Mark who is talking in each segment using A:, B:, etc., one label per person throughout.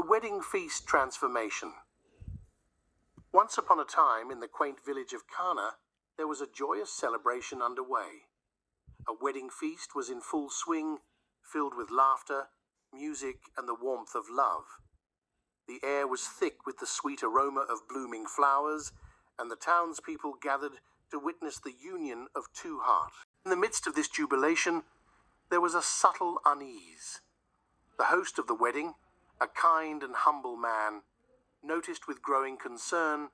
A: wedding feast transformation. Once upon a time, in the quaint village of Cana, there was a joyous celebration underway. A wedding feast was in full swing, filled with laughter, music, and the warmth of love. The air was thick with the sweet aroma of blooming flowers, and the townspeople gathered to witness the union of two hearts. In the midst of this jubilation, there was a subtle unease. The host of the wedding, a kind and humble man, noticed with growing concern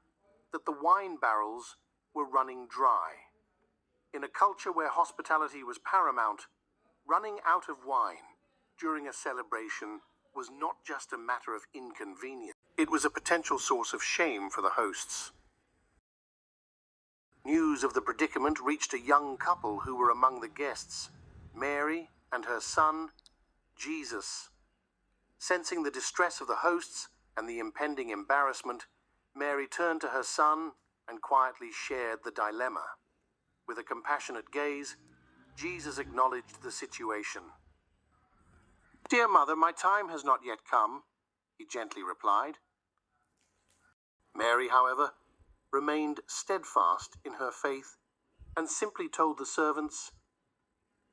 A: that the wine barrels were running dry. In a culture where hospitality was paramount, running out of wine during a celebration was not just a matter of inconvenience. It was a potential source of shame for the hosts. News of the predicament reached a young couple who were among the guests, Mary and her son, Jesus. Sensing the distress of the hosts and the impending embarrassment, Mary turned to her son and quietly shared the dilemma. With a compassionate gaze, Jesus acknowledged the situation. "Dear mother, my time has not yet come," he gently replied. Mary, however, remained steadfast in her faith and simply told the servants,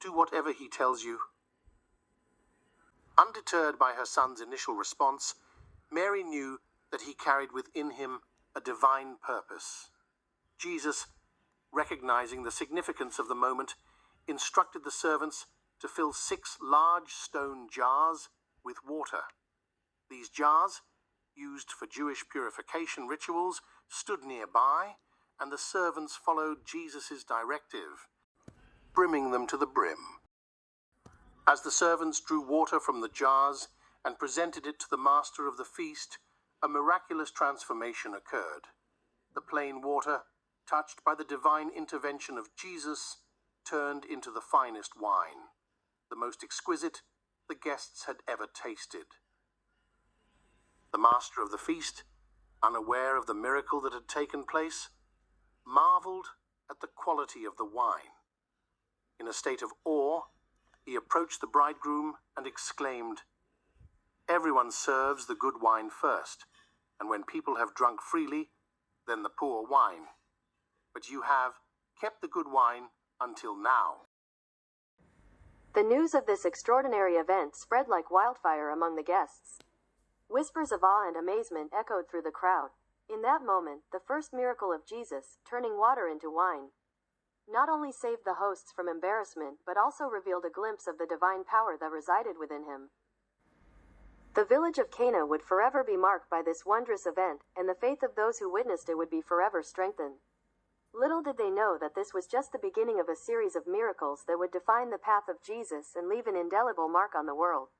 A: "Do whatever he tells you." Undeterred by her son's initial response, Mary knew that he carried within him a divine purpose. Jesus, recognizing the significance of the moment, instructed the servants to fill 6 large stone jars with water. These jars, used for Jewish purification rituals, stood nearby, and the servants followed Jesus' directive, brimming them to the brim. As the servants drew water from the jars and presented it to the master of the feast, a miraculous transformation occurred. The plain water, touched by the divine intervention of Jesus, turned into the finest wine, the most exquisite the guests had ever tasted. The master of the feast, unaware of the miracle that had taken place, marveled at the quality of the wine. In a state of awe, he approached the bridegroom and exclaimed, "Everyone serves the good wine first, and when people have drunk freely, then the poor wine. But you have kept the good wine until now."
B: The news of this extraordinary event spread like wildfire among the guests. Whispers of awe and amazement echoed through the crowd. In that moment, the first miracle of Jesus, turning water into wine, not only saved the hosts from embarrassment but also revealed a glimpse of the divine power that resided within him. The village of Cana would forever be marked by this wondrous event, and the faith of those who witnessed it would be forever strengthened. Little did they know that this was just the beginning of a series of miracles that would define the path of Jesus and leave an indelible mark on the world.